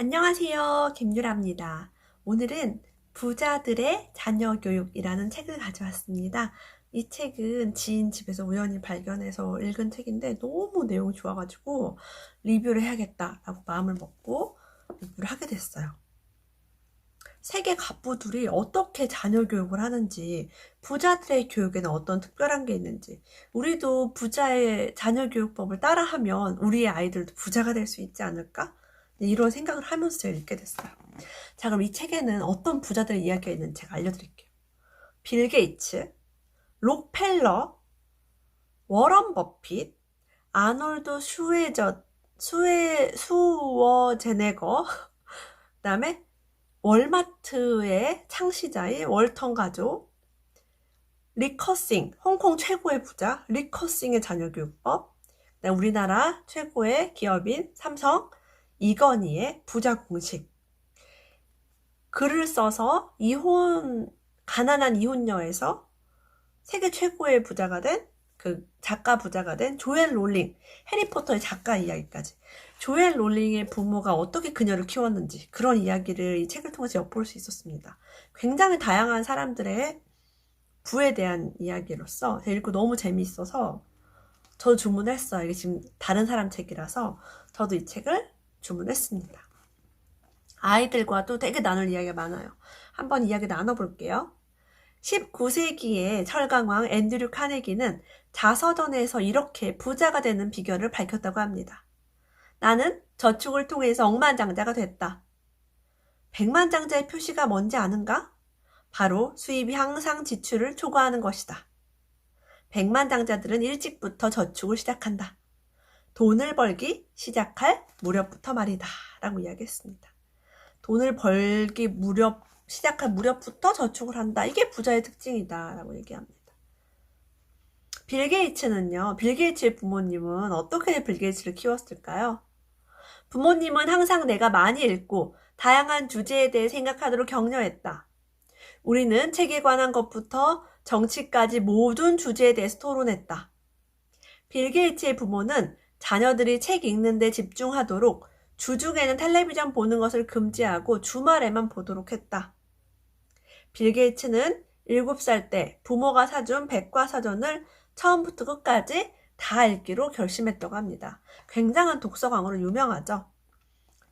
안녕하세요. 김유라입니다. 오늘은 부자들의 자녀 교육이라는 책을 가져왔습니다. 이 책은 지인 집에서 우연히 발견해서 읽은 책인데 너무 내용이 좋아가지고 리뷰를 해야겠다라고 마음을 먹고 리뷰를 하게 됐어요. 세계 갑부들이 어떻게 자녀 교육을 하는지, 부자들의 교육에는 어떤 특별한 게 있는지, 우리도 부자의 자녀 교육법을 따라하면 우리의 아이들도 부자가 될 수 있지 않을까? 이런 생각을 하면서 제가 읽게 됐어요. 자, 그럼 이 책에는 어떤 부자들의 이야기가 있는지 제가 알려드릴게요. 빌 게이츠, 록펠러, 워런 버핏, 아놀드 슈워제네거, 그 다음에 월마트의 창시자인 월턴 가족, 리커싱, 홍콩 최고의 부자, 리커싱의 자녀교육법, 우리나라 최고의 기업인 삼성, 이건희의 부자 공식. 글을 써서 가난한 이혼녀에서 세계 최고의 부자가 된 작가 부자가 된 조엘 롤링, 해리포터의 작가 이야기까지. 조엘 롤링의 부모가 어떻게 그녀를 키웠는지 그런 이야기를 이 책을 통해서 엿볼 수 있었습니다. 굉장히 다양한 사람들의 부에 대한 이야기로서 읽고 너무 재미있어서 저도 주문했어요. 이게 지금 다른 사람 책이라서 저도 이 책을 주문했습니다. 아이들과도 되게 나눌 이야기가 많아요. 한번 이야기 나눠볼게요. 19세기의 철강왕 앤드류 카네기는 자서전에서 이렇게 부자가 되는 비결을 밝혔다고 합니다. 나는 저축을 통해서 억만장자가 됐다. 백만장자의 표시가 뭔지 아는가? 바로 수입이 항상 지출을 초과하는 것이다. 백만장자들은 일찍부터 저축을 시작한다. 돈을 벌기 시작할 무렵부터 말이다. 라고 이야기했습니다. 돈을 벌기 시작할 무렵부터 저축을 한다. 이게 부자의 특징이다. 라고 얘기합니다. 빌 게이츠는요. 빌 게이츠의 부모님은 어떻게 빌 게이츠를 키웠을까요? 부모님은 항상 내가 많이 읽고 다양한 주제에 대해 생각하도록 격려했다. 우리는 책에 관한 것부터 정치까지 모든 주제에 대해서 토론했다. 빌 게이츠의 부모는 자녀들이 책 읽는 데 집중하도록 주중에는 텔레비전 보는 것을 금지하고 주말에만 보도록 했다. 빌 게이츠는 7살 때 부모가 사준 백과사전을 처음부터 끝까지 다 읽기로 결심했다고 합니다. 굉장한 독서광으로 유명하죠.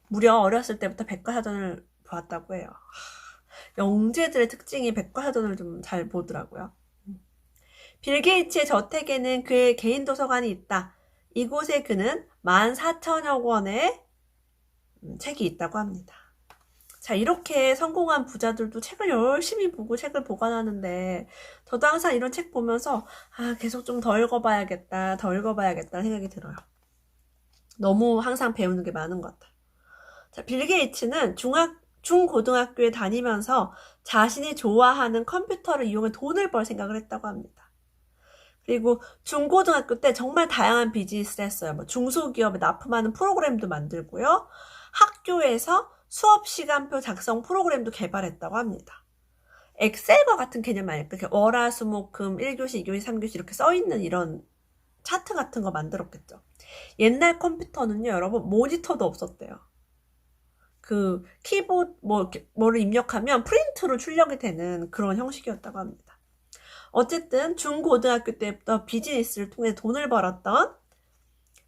무려 어렸을 때부터 백과사전을 보았다고 해요. 영재들의 특징이 백과사전을 좀 잘 보더라고요. 빌 게이츠의 저택에는 그의 개인 도서관이 있다. 이곳에 그는 14,000여 권의 책이 있다고 합니다. 자, 이렇게 성공한 부자들도 책을 열심히 보고 책을 보관하는데 저도 항상 이런 책 보면서 계속 좀 더 읽어봐야겠다 생각이 들어요. 너무 항상 배우는 게 많은 것 같아요. 자, 빌 게이츠는 중고등학교에 다니면서 자신이 좋아하는 컴퓨터를 이용해 돈을 벌 생각을 했다고 합니다. 그리고 중고등학교 때 정말 다양한 비즈니스를 했어요. 중소기업에 납품하는 프로그램도 만들고요. 학교에서 수업 시간표 작성 프로그램도 개발했다고 합니다. 엑셀과 같은 개념 아닐까? 월화수목금 1교시, 2교시, 3교시 이렇게 써있는 이런 차트 같은 거 만들었겠죠. 옛날 컴퓨터는요, 여러분, 모니터도 없었대요. 키보드, 뭐를 입력하면 프린트로 출력이 되는 그런 형식이었다고 합니다. 어쨌든 중고등학교 때부터 비즈니스를 통해 돈을 벌었던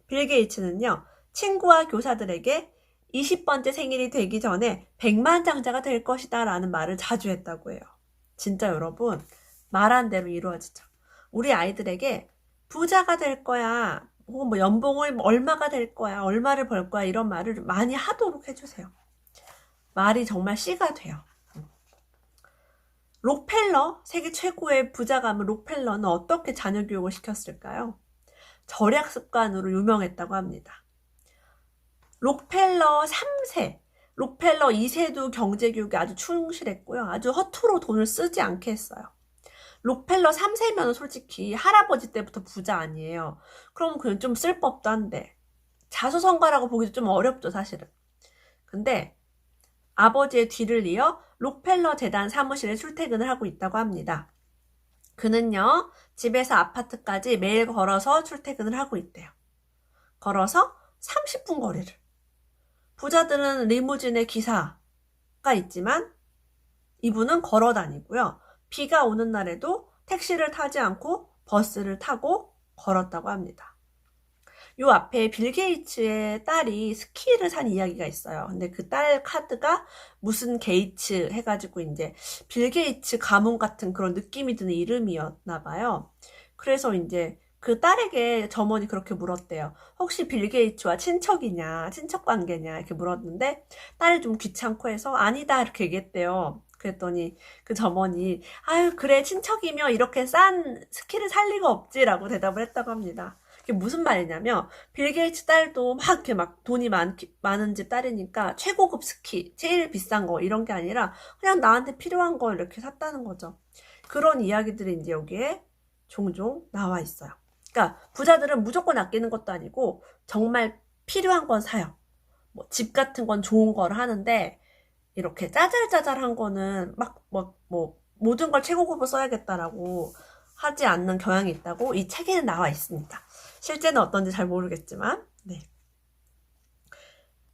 빌 게이츠는요, 친구와 교사들에게 20번째 생일이 되기 전에 백만장자가 될 것이다 라는 말을 자주 했다고 해요. 진짜 여러분, 말한 대로 이루어지죠. 우리 아이들에게 부자가 될 거야, 혹은 연봉을 얼마가 될 거야, 얼마를 벌 거야 이런 말을 많이 하도록 해주세요. 말이 정말 씨가 돼요. 록펠러, 세계 최고의 부자가문 록펠러는 어떻게 자녀 교육을 시켰을까요? 절약 습관으로 유명했다고 합니다. 록펠러 3세, 록펠러 2세도 경제교육에 아주 충실했고요. 아주 허투루 돈을 쓰지 않게 했어요. 록펠러 3세면 솔직히 할아버지 때부터 부자 아니에요. 그럼 그냥 좀 쓸 법도 한데 자수성가라고 보기도 좀 어렵죠, 사실은. 근데 아버지의 뒤를 이어 록펠러 재단 사무실에 출퇴근을 하고 있다고 합니다. 그는요, 집에서 아파트까지 매일 걸어서 출퇴근을 하고 있대요. 걸어서 30분 거리를. 부자들은 리무진에 기사가 있지만 이분은 걸어 다니고요. 비가 오는 날에도 택시를 타지 않고 버스를 타고 걸었다고 합니다. 요 앞에 빌 게이츠의 딸이 스키를 산 이야기가 있어요. 근데 그 딸 카드가 무슨 게이츠 해가지고 이제 빌 게이츠 가문 같은 그런 느낌이 드는 이름이었나 봐요. 그래서 이제 그 딸에게 점원이 그렇게 물었대요. 혹시 빌 게이츠와 친척이냐, 친척 관계냐 이렇게 물었는데 딸이 좀 귀찮고 해서 아니다 이렇게 얘기했대요. 그랬더니 그 점원이 아유 그래 친척이면 이렇게 싼 스키를 살 리가 없지라고 대답을 했다고 합니다. 그게 무슨 말이냐면 빌 게이츠 딸도 막 이렇게 막 돈이 많은 집 딸이니까 최고급 스키, 제일 비싼 거 이런 게 아니라 그냥 나한테 필요한 걸 이렇게 샀다는 거죠. 그런 이야기들이 이제 여기에 종종 나와 있어요. 그러니까 부자들은 무조건 아끼는 것도 아니고 정말 필요한 건 사요. 뭐 집 같은 건 좋은 걸 하는데 이렇게 짜잘짜잘한 거는 뭐 모든 걸 최고급으로 써야겠다라고 하지 않는 경향이 있다고 이 책에는 나와 있습니다. 실제는 어떤지 잘 모르겠지만, 네.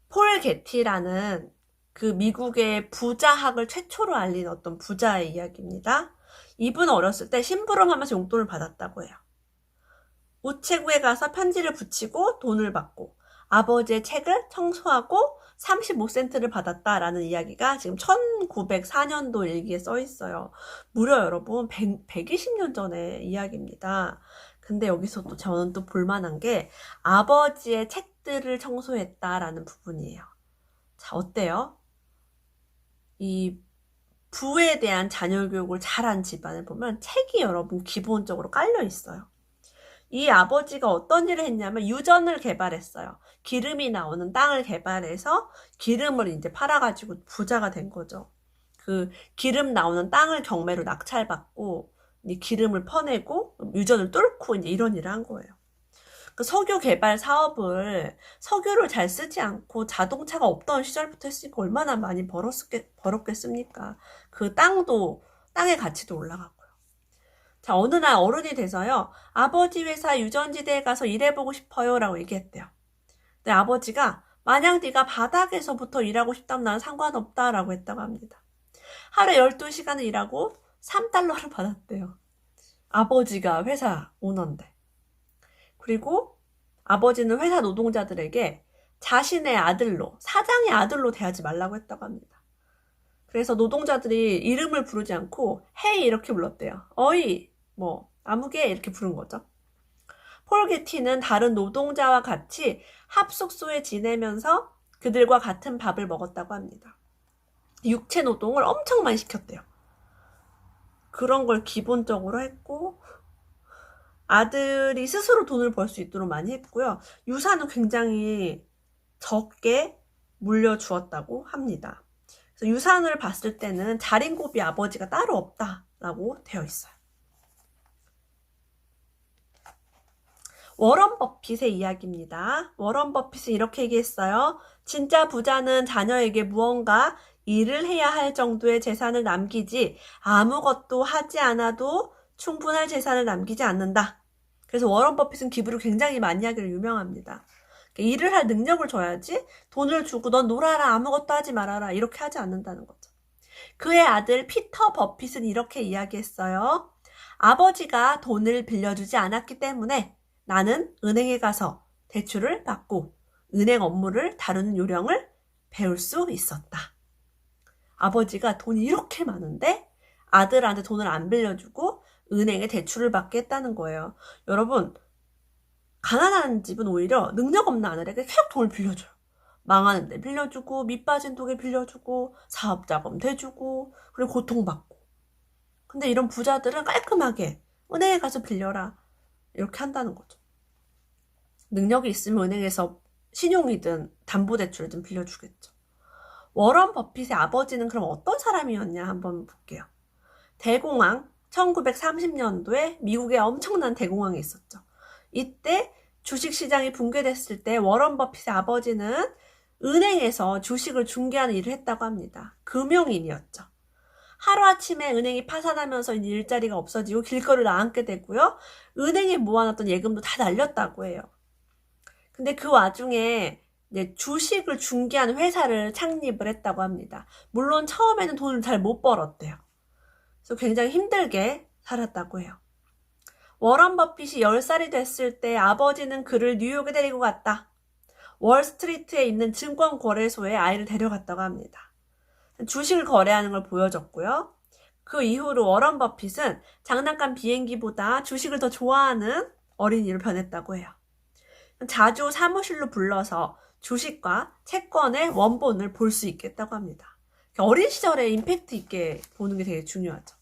폴 게티라는 그 미국의 부자학을 최초로 알린 어떤 부자의 이야기입니다. 이분 어렸을 때 심부름하면서 용돈을 받았다고 해요. 우체국에 가서 편지를 붙이고 돈을 받고 아버지의 책을 청소하고 35센트를 받았다라는 이야기가 지금 1904년도 일기에 써 있어요. 무려 여러분 120년 전의 이야기입니다. 근데 여기서 또 저는 또 볼만한 게 아버지의 책들을 청소했다라는 부분이에요. 자, 어때요? 이 부에 대한 자녀 교육을 잘한 집안을 보면 책이 여러분 기본적으로 깔려 있어요. 이 아버지가 어떤 일을 했냐면 유전을 개발했어요. 기름이 나오는 땅을 개발해서 기름을 이제 팔아가지고 부자가 된 거죠. 그 기름 나오는 땅을 경매로 낙찰받고 이 기름을 퍼내고 유전을 뚫고 이제 이런 일을 한 거예요. 그 석유 개발 사업을 석유를 잘 쓰지 않고 자동차가 없던 시절부터 했으니까 얼마나 많이 벌었겠습니까? 그 땅의 가치도 올라가고요. 자, 어느 날 어른이 돼서요. 아버지 회사 유전지대에 가서 일해보고 싶어요 라고 얘기했대요. 근데 아버지가 만약 네가 바닥에서부터 일하고 싶다면 나는 상관없다 라고 했다고 합니다. 하루 12시간을 일하고 3달러를 받았대요. 아버지가 회사 오너인데. 그리고 아버지는 회사 노동자들에게 자신의 아들로, 사장의 아들로 대하지 말라고 했다고 합니다. 그래서 노동자들이 이름을 부르지 않고 헤이 이렇게 불렀대요. 어이, 뭐 아무개 이렇게 부른 거죠. 폴 게티는 다른 노동자와 같이 합숙소에 지내면서 그들과 같은 밥을 먹었다고 합니다. 육체 노동을 엄청 많이 시켰대요. 그런 걸 기본적으로 했고 아들이 스스로 돈을 벌 수 있도록 많이 했고요. 유산은 굉장히 적게 물려주었다고 합니다. 그래서 유산을 봤을 때는 자린고비 아버지가 따로 없다라고 되어 있어요. 워런 버핏의 이야기입니다. 워런 버핏은 이렇게 얘기했어요. 진짜 부자는 자녀에게 무언가 일을 해야 할 정도의 재산을 남기지 아무것도 하지 않아도 충분할 재산을 남기지 않는다. 그래서 워런 버핏은 기부를 굉장히 많이 하기로 유명합니다. 일을 할 능력을 줘야지 돈을 주고 넌 놀아라 아무것도 하지 말아라 이렇게 하지 않는다는 거죠. 그의 아들 피터 버핏은 이렇게 이야기했어요. 아버지가 돈을 빌려주지 않았기 때문에 나는 은행에 가서 대출을 받고 은행 업무를 다루는 요령을 배울 수 있었다. 아버지가 돈이 이렇게 많은데 아들한테 돈을 안 빌려주고 은행에 대출을 받게 했다는 거예요. 여러분, 가난한 집은 오히려 능력 없는 아들에게 계속 돈을 빌려줘요. 망하는데 빌려주고 밑빠진 독에 빌려주고 사업자금 대주고 그리고 고통받고. 근데 이런 부자들은 깔끔하게 은행에 가서 빌려라 이렇게 한다는 거죠. 능력이 있으면 은행에서 신용이든 담보대출이든 빌려주겠죠. 워런 버핏의 아버지는 그럼 어떤 사람이었냐 한번 볼게요. 대공황 1930년도에 미국에 엄청난 대공황이 있었죠. 이때 주식시장이 붕괴됐을 때 워런 버핏의 아버지는 은행에서 주식을 중개하는 일을 했다고 합니다. 금융인이었죠. 하루아침에 은행이 파산하면서 일자리가 없어지고 길거리를 나앉게 되고요. 은행에 모아놨던 예금도 다 날렸다고 해요. 근데 그 와중에 이제 주식을 중개하는 회사를 창립을 했다고 합니다. 물론 처음에는 돈을 잘 못 벌었대요. 그래서 굉장히 힘들게 살았다고 해요. 워런 버핏이 10살이 됐을 때 아버지는 그를 뉴욕에 데리고 갔다. 월스트리트에 있는 증권거래소에 아이를 데려갔다고 합니다. 주식을 거래하는 걸 보여줬고요. 그 이후로 워런 버핏은 장난감 비행기보다 주식을 더 좋아하는 어린이로 변했다고 해요. 자주 사무실로 불러서 주식과 채권의 원본을 볼 수 있겠다고 합니다. 어린 시절에 임팩트 있게 보는 게 되게 중요하죠.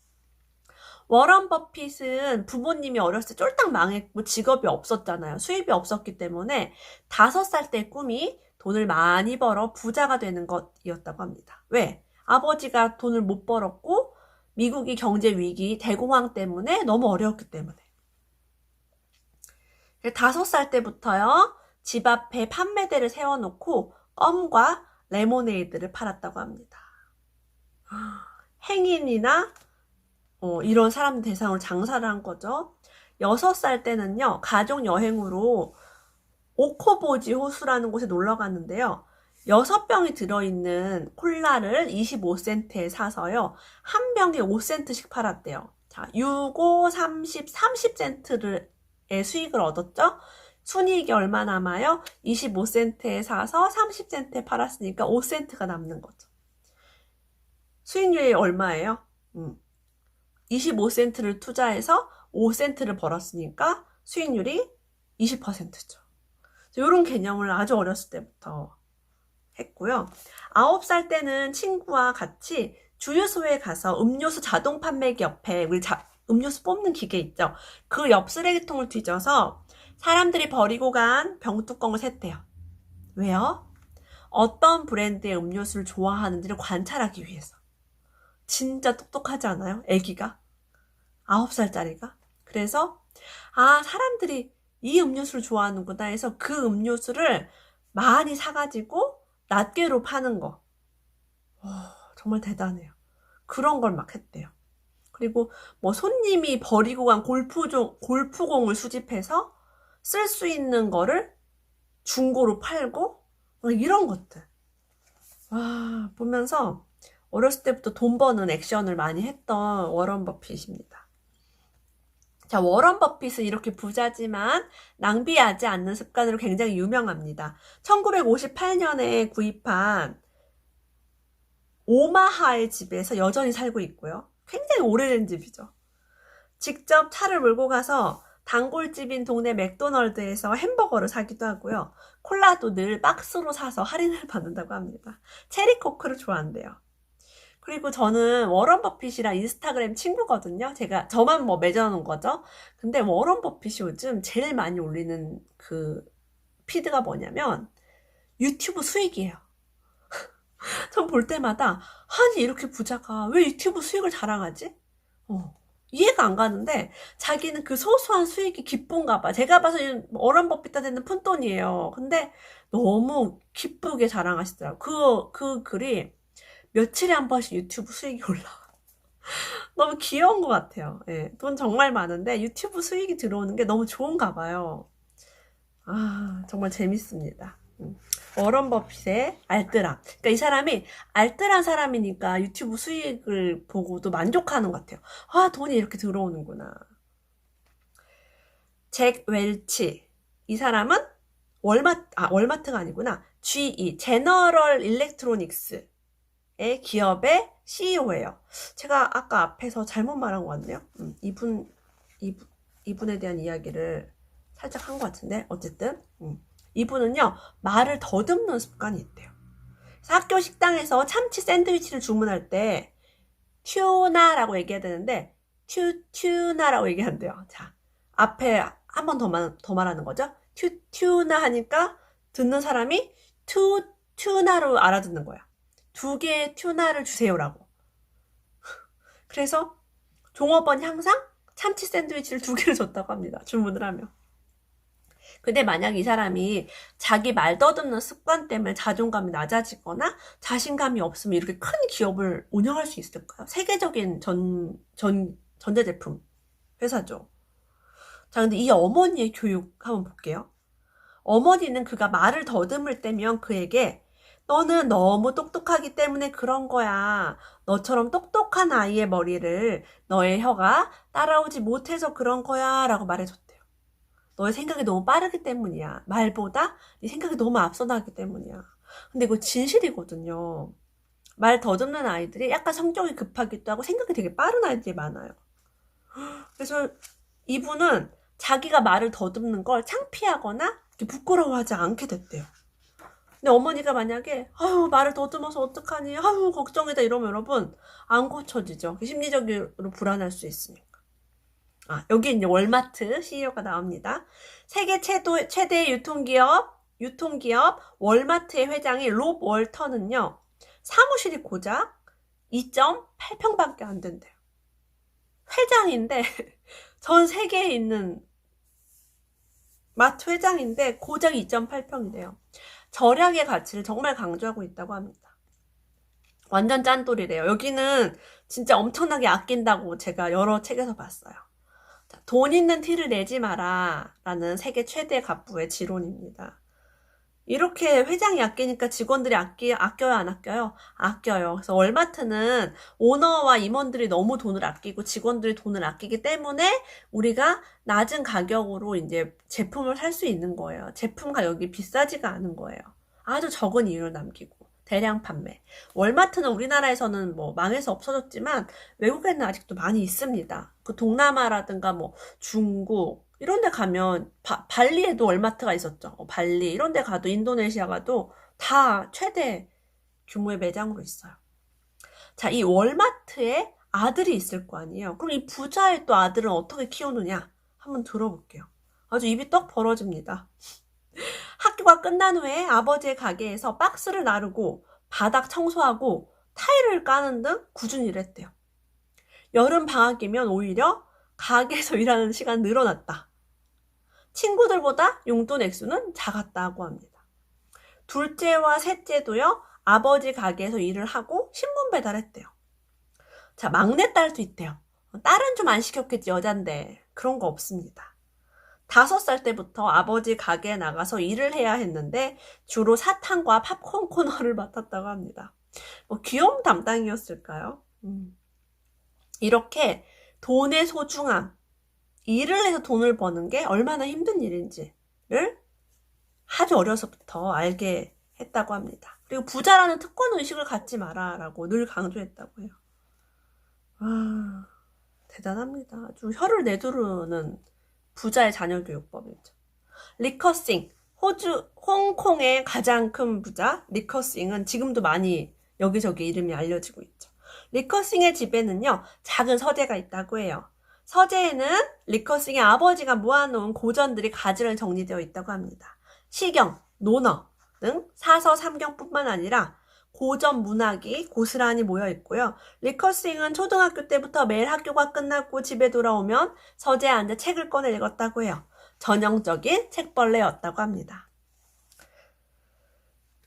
워런 버핏은 부모님이 어렸을 때 쫄딱 망했고 직업이 없었잖아요. 수입이 없었기 때문에 5살 때 꿈이 돈을 많이 벌어 부자가 되는 것이었다고 합니다. 왜? 아버지가 돈을 못 벌었고 미국이 경제 위기, 대공황 때문에 너무 어려웠기 때문에. 5살 때부터요. 집 앞에 판매대를 세워놓고 껌과 레모네이드를 팔았다고 합니다. 행인이나 이런 사람 대상으로 장사를 한 거죠. 6살 때는요. 가족 여행으로 오코보지 호수라는 곳에 놀러 갔는데요. 6병이 들어있는 콜라를 25센트에 사서요. 한 병에 5센트씩 팔았대요. 자, 6, 5, 30, 30센트의 수익을 얻었죠. 순이익이 얼마 남아요? 25센트에 사서 30센트에 팔았으니까 5센트가 남는 거죠. 수익률이 얼마예요? 25센트를 투자해서 5센트를 벌었으니까 수익률이 20%죠. 이런 개념을 아주 어렸을 때부터 했고요. 9살 때는 친구와 같이 주유소에 가서 음료수 자동 판매기 옆에 우리 음료수 뽑는 기계 있죠. 그 옆 쓰레기통을 뒤져서 사람들이 버리고 간 병뚜껑을 샜대요. 왜요? 어떤 브랜드의 음료수를 좋아하는지를 관찰하기 위해서. 진짜 똑똑하지 않아요? 애기가? 9살짜리가? 그래서 사람들이 이 음료수를 좋아하는구나 해서 그 음료수를 많이 사가지고 낱개로 파는 거. 정말 대단해요. 그런 걸 막 했대요. 그리고 뭐 손님이 버리고 간 골프공을 수집해서 쓸 수 있는 거를 중고로 팔고 이런 것들. 와, 보면서 어렸을 때부터 돈 버는 액션을 많이 했던 워런 버핏입니다. 자, 워런 버핏은 이렇게 부자지만 낭비하지 않는 습관으로 굉장히 유명합니다. 1958년에 구입한 오마하의 집에서 여전히 살고 있고요. 굉장히 오래된 집이죠. 직접 차를 몰고 가서 단골집인 동네 맥도널드에서 햄버거를 사기도 하고요. 콜라도 늘 박스로 사서 할인을 받는다고 합니다. 체리코크를 좋아한대요. 그리고 저는 워런 버핏이랑 인스타그램 친구거든요. 저만 뭐 맺어놓은 거죠. 근데 워런 버핏이 요즘 제일 많이 올리는 그 피드가 뭐냐면 유튜브 수익이에요. 전 볼 때마다 아니 이렇게 부자가 왜 유튜브 수익을 자랑하지? 이해가 안 가는데 자기는 그 소소한 수익이 기쁜가 봐. 제가 봐서는 워런 버핏 되는 푼돈이에요. 근데 너무 기쁘게 자랑하시더라고요. 그 글이 며칠에 한 번씩 유튜브 수익이 올라와. 너무 귀여운 것 같아요. 예, 돈 정말 많은데 유튜브 수익이 들어오는 게 너무 좋은가 봐요. 정말 재밌습니다. 워런 버핏의 알뜰함. 그러니까 이 사람이 알뜰한 사람이니까 유튜브 수익을 보고도 만족하는 것 같아요. 돈이 이렇게 들어오는구나. 잭 웰치. 이 사람은 월마트가 아니구나. GE, 제너럴 일렉트로닉스의 기업의 CEO예요. 제가 아까 앞에서 잘못 말한 것 같네요. 이분에 대한 이야기를 살짝 한 것 같은데 어쨌든 이분은요 말을 더듬는 습관이 있대요. 학교 식당에서 참치 샌드위치를 주문할 때 튜나라고 얘기해야 되는데 튜나라고 얘기한대요. 자, 앞에 한 번 더 말하는 거죠. 튜나 하니까 듣는 사람이 튜나로 알아듣는 거야. 2개의 튜나를 주세요라고. 그래서 종업원이 항상 참치 샌드위치를 2개를 줬다고 합니다. 주문을 하면. 근데 만약 이 사람이 자기 말 더듬는 습관 때문에 자존감이 낮아지거나 자신감이 없으면 이렇게 큰 기업을 운영할 수 있을까요? 세계적인 전자제품 회사죠. 자, 근데 이 어머니의 교육 한번 볼게요. 어머니는 그가 말을 더듬을 때면 그에게 너는 너무 똑똑하기 때문에 그런 거야. 너처럼 똑똑한 아이의 머리를 너의 혀가 따라오지 못해서 그런 거야 라고 말해줬대요. 너의 생각이 너무 빠르기 때문이야. 말보다 네 생각이 너무 앞서 나기 때문이야. 근데 이거 진실이거든요. 말 더듬는 아이들이 약간 성격이 급하기도 하고 생각이 되게 빠른 아이들이 많아요. 그래서 이분은 자기가 말을 더듬는 걸 창피하거나 부끄러워하지 않게 됐대요. 근데 어머니가 만약에 아유 말을 더듬어서 어떡하니 아유 걱정이다 이러면 여러분 안 고쳐지죠. 심리적으로 불안할 수 있으니까. 여기 이제 월마트 CEO가 나옵니다. 세계 최대 유통기업 월마트의 회장인 롭 월터는요. 사무실이 고작 2.8평밖에 안 된대요. 회장인데 전 세계에 있는 마트 회장인데 고작 2.8평이래요. 절약의 가치를 정말 강조하고 있다고 합니다. 완전 짠돌이래요. 여기는 진짜 엄청나게 아낀다고 제가 여러 책에서 봤어요. 자, 돈 있는 티를 내지 마라 라는 세계 최대 갑부의 지론입니다. 이렇게 회장이 아끼니까 직원들이 아껴요 안 아껴요? 아껴요. 그래서 월마트는 오너와 임원들이 너무 돈을 아끼고 직원들이 돈을 아끼기 때문에 우리가 낮은 가격으로 이제 제품을 살 수 있는 거예요. 제품 가격이 비싸지가 않은 거예요. 아주 적은 이윤을 남기고 대량 판매. 월마트는 우리나라에서는 뭐 망해서 없어졌지만 외국에는 아직도 많이 있습니다. 그 동남아라든가 뭐 중국 이런 데 가면 발리에도 월마트가 있었죠. 발리 이런 데 가도 인도네시아 가도 다 최대 규모의 매장으로 있어요. 자, 이 월마트에 아들이 있을 거 아니에요. 그럼 이 부자의 또 아들은 어떻게 키우느냐? 한번 들어볼게요. 아주 입이 떡 벌어집니다. 학교가 끝난 후에 아버지의 가게에서 박스를 나르고 바닥 청소하고 타일을 까는 등 꾸준히 일했대요. 여름 방학이면 오히려 가게에서 일하는 시간 늘어났다. 친구들보다 용돈 액수는 작았다고 합니다. 둘째와 셋째도요. 아버지 가게에서 일을 하고 신문 배달했대요. 자, 막내딸도 있대요. 딸은 좀 안 시켰겠지 여잔데 그런 거 없습니다. 5살 때부터 아버지 가게에 나가서 일을 해야 했는데 주로 사탕과 팝콘 코너를 맡았다고 합니다. 귀여움 담당이었을까요? 이렇게 돈의 소중함, 일을 해서 돈을 버는 게 얼마나 힘든 일인지를 아주 어려서부터 알게 했다고 합니다. 그리고 부자라는 특권의식을 갖지 마라 라고 늘 강조했다고 해요. 대단합니다. 아주 혀를 내두르는 부자의 자녀 교육법이죠. 리커싱, 홍콩의 가장 큰 부자 리커싱은 지금도 많이 여기저기 이름이 알려지고 있죠. 리커싱의 집에는요 작은 서재가 있다고 해요. 서재에는 리커싱의 아버지가 모아놓은 고전들이 가지런히 정리되어 있다고 합니다. 시경, 논어 등 사서 삼경뿐만 아니라 고전 문학이 고스란히 모여 있고요. 리커싱은 초등학교 때부터 매일 학교가 끝나고 집에 돌아오면 서재에 앉아 책을 꺼내 읽었다고 해요. 전형적인 책벌레였다고 합니다.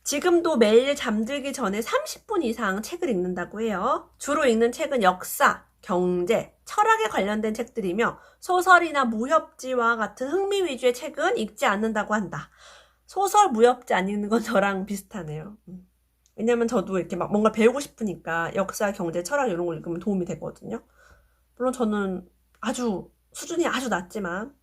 지금도 매일 잠들기 전에 30분 이상 책을 읽는다고 해요. 주로 읽는 책은 역사, 경제, 철학에 관련된 책들이며 소설이나 무협지와 같은 흥미 위주의 책은 읽지 않는다고 한다. 소설, 무협지 안 읽는 건 저랑 비슷하네요. 왜냐면 저도 이렇게 막 뭔가 배우고 싶으니까 역사, 경제, 철학 이런 걸 읽으면 도움이 되거든요. 물론 저는 수준이 아주 낮지만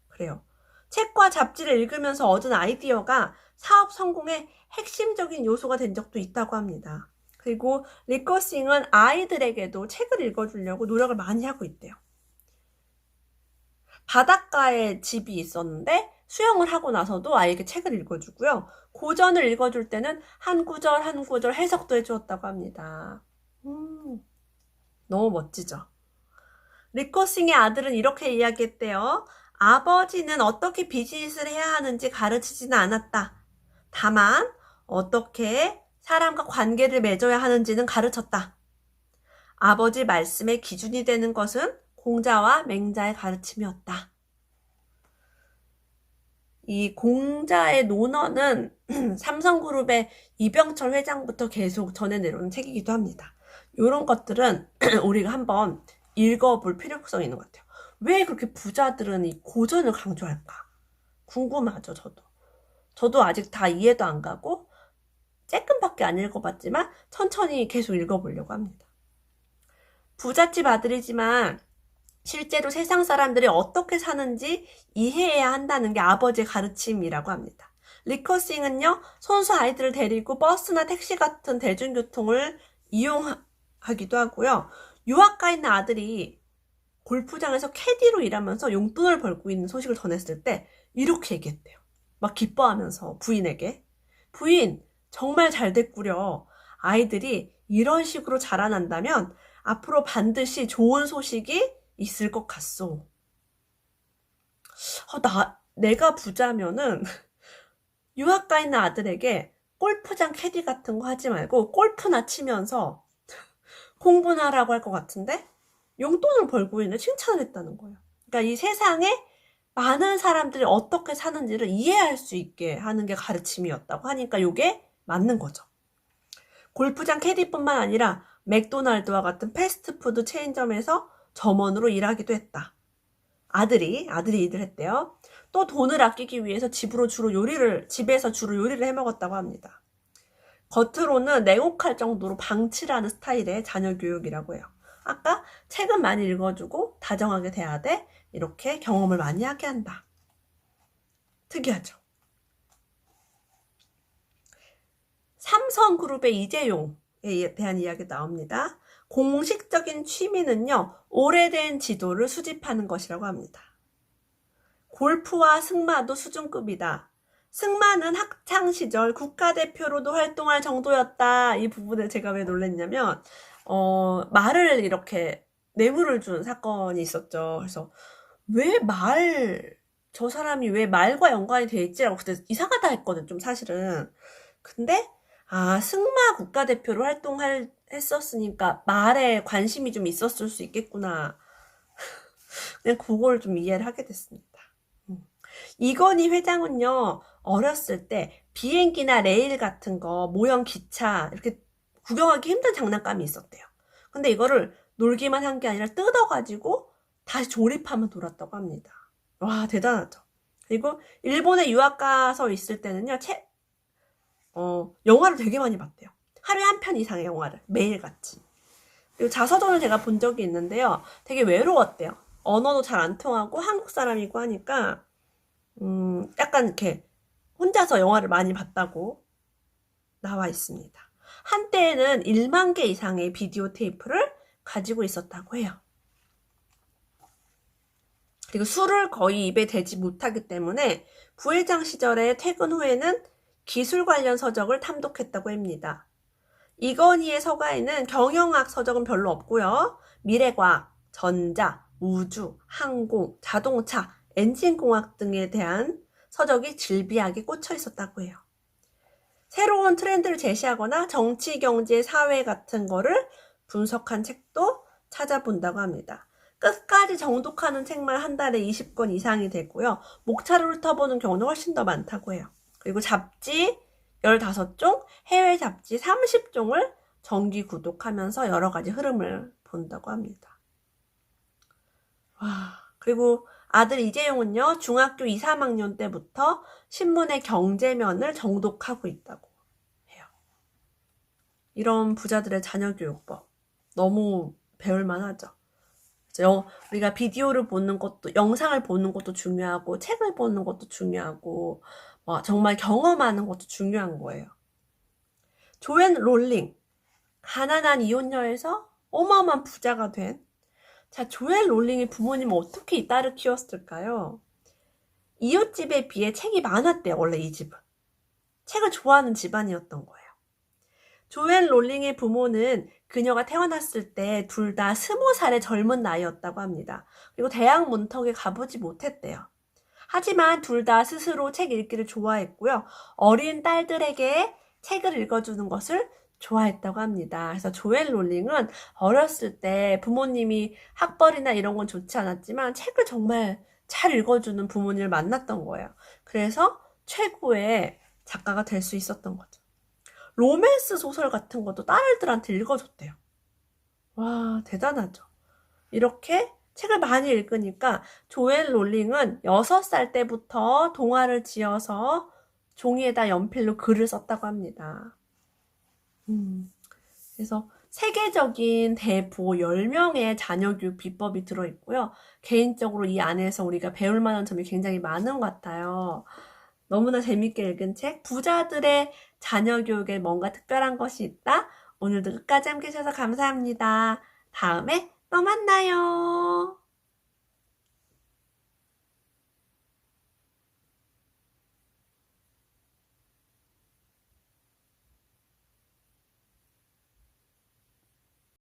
그래요. 책과 잡지를 읽으면서 얻은 아이디어가 사업 성공의 핵심적인 요소가 된 적도 있다고 합니다. 그리고 리커싱은 아이들에게도 책을 읽어주려고 노력을 많이 하고 있대요. 바닷가에 집이 있었는데 수영을 하고 나서도 아이에게 책을 읽어주고요. 고전을 읽어줄 때는 한 구절 한 구절 해석도 해주었다고 합니다. 너무 멋지죠? 리커싱의 아들은 이렇게 이야기했대요. 아버지는 어떻게 비즈니스를 해야 하는지 가르치지는 않았다. 다만 어떻게 사람과 관계를 맺어야 하는지는 가르쳤다. 아버지 말씀의 기준이 되는 것은 공자와 맹자의 가르침이었다. 이 공자의 논어는 삼성그룹의 이병철 회장부터 계속 전해 내려오는 책이기도 합니다. 이런 것들은 우리가 한번 읽어볼 필요성이 있는 것 같아요. 왜 그렇게 부자들은 이 고전을 강조할까? 궁금하죠, 저도. 저도 아직 다 이해도 안 가고 쬐끔밖에 안 읽어봤지만 천천히 계속 읽어보려고 합니다. 부잣집 아들이지만 실제로 세상 사람들이 어떻게 사는지 이해해야 한다는 게 아버지의 가르침이라고 합니다. 리커싱은요, 손수 아이들을 데리고 버스나 택시 같은 대중교통을 이용하기도 하고요. 유학가 있는 아들이 골프장에서 캐디로 일하면서 용돈을 벌고 있는 소식을 전했을 때 이렇게 얘기했대요. 막 기뻐하면서 부인에게. 부인, 정말 잘 됐구려. 아이들이 이런 식으로 자라난다면 앞으로 반드시 좋은 소식이 있을 것 같소. 내가 부자면은 유학가 있는 아들에게 골프장 캐디 같은 거 하지 말고 골프나 치면서 공부나 하라고 할 것 같은데 용돈을 벌고 있는 칭찬을 했다는 거예요. 그러니까 이 세상에 많은 사람들이 어떻게 사는지를 이해할 수 있게 하는 게 가르침이었다고 하니까 이게 맞는 거죠. 골프장 캐디뿐만 아니라 맥도날드와 같은 패스트푸드 체인점에서 점원으로 일하기도 했다. 아들이 일을 했대요. 또 돈을 아끼기 위해서 집에서 주로 요리를 해 먹었다고 합니다. 겉으로는 냉혹할 정도로 방치라는 스타일의 자녀 교육이라고 해요. 아까 책은 많이 읽어주고 다정하게 대해야 돼. 이렇게 경험을 많이 하게 한다. 특이하죠. 삼성그룹의 이재용에 대한 이야기 나옵니다. 공식적인 취미는요, 오래된 지도를 수집하는 것이라고 합니다. 골프와 승마도 수준급이다. 승마는 학창시절 국가대표로도 활동할 정도였다. 이 부분에 제가 왜 놀랐냐면, 말을 이렇게 뇌물을 준 사건이 있었죠. 그래서 저 사람이 왜 말과 연관이 돼 있지라고 그때 이상하다 했거든, 좀 사실은. 근데, 승마 국가대표로 했었으니까 말에 관심이 좀 있었을 수 있겠구나. 그냥 그걸 좀 이해를 하게 됐습니다. 이건희 회장은요, 어렸을 때 비행기나 레일 같은 거, 모형 기차, 이렇게 구경하기 힘든 장난감이 있었대요. 근데 이거를 놀기만 한 게 아니라 뜯어가지고 다시 조립하면 놀았다고 합니다. 와, 대단하죠. 그리고 일본에 유학 가서 있을 때는요, 영화를 되게 많이 봤대요. 하루에 한 편 이상의 영화를 매일같이. 그리고 자서전을 제가 본 적이 있는데요. 되게 외로웠대요. 언어도 잘 안 통하고 한국 사람이고 하니까 약간 이렇게 혼자서 영화를 많이 봤다고 나와 있습니다. 한때에는 1만 개 이상의 비디오 테이프를 가지고 있었다고 해요. 그리고 술을 거의 입에 대지 못하기 때문에 부회장 시절에 퇴근 후에는 기술 관련 서적을 탐독했다고 합니다. 이건희의 서가에는 경영학 서적은 별로 없고요. 미래과학, 전자, 우주, 항공, 자동차, 엔진공학 등에 대한 서적이 질비하게 꽂혀 있었다고 해요. 새로운 트렌드를 제시하거나 정치, 경제, 사회 같은 거를 분석한 책도 찾아본다고 합니다. 끝까지 정독하는 책만 한 달에 20권 이상이 되고요. 목차를 훑어보는 경우는 훨씬 더 많다고 해요. 그리고 잡지 15종, 해외 잡지 30종을 정기 구독하면서 여러 가지 흐름을 본다고 합니다. 그리고 아들 이재용은요, 중학교 2, 3학년 때부터 신문의 경제면을 정독하고 있다고 해요. 이런 부자들의 자녀교육법 너무 배울만 하죠. 우리가 비디오를 보는 것도, 영상을 보는 것도 중요하고, 책을 보는 것도 중요하고, 정말 경험하는 것도 중요한 거예요. 조앤 롤링, 가난한 이혼녀에서 어마어마한 부자가 된, 조앤 롤링의 부모님은 어떻게 이 딸을 키웠을까요? 이웃집에 비해 책이 많았대요, 원래 이 집은. 책을 좋아하는 집안이었던 거예요. 조앤 롤링의 부모는 그녀가 태어났을 때 둘 다 20살의 젊은 나이였다고 합니다. 그리고 대학 문턱에 가보지 못했대요. 하지만 둘 다 스스로 책 읽기를 좋아했고요. 어린 딸들에게 책을 읽어주는 것을 좋아했다고 합니다. 그래서 조앤 롤링은 어렸을 때 부모님이 학벌이나 이런 건 좋지 않았지만 책을 정말 잘 읽어주는 부모님을 만났던 거예요. 그래서 최고의 작가가 될 수 있었던 거죠. 로맨스 소설 같은 것도 딸들한테 읽어줬대요. 와, 대단하죠. 이렇게 책을 많이 읽으니까 조엘 롤링은 6살 때부터 동화를 지어서 종이에다 연필로 글을 썼다고 합니다. 그래서 세계적인 대부 10명의 자녀교육 비법이 들어있고요. 개인적으로 이 안에서 우리가 배울 만한 점이 굉장히 많은 것 같아요. 너무나 재밌게 읽은 책, 부자들의 자녀교육에 뭔가 특별한 것이 있다. 오늘도 끝까지 함께 해주셔서 감사합니다. 다음에 또 만나요.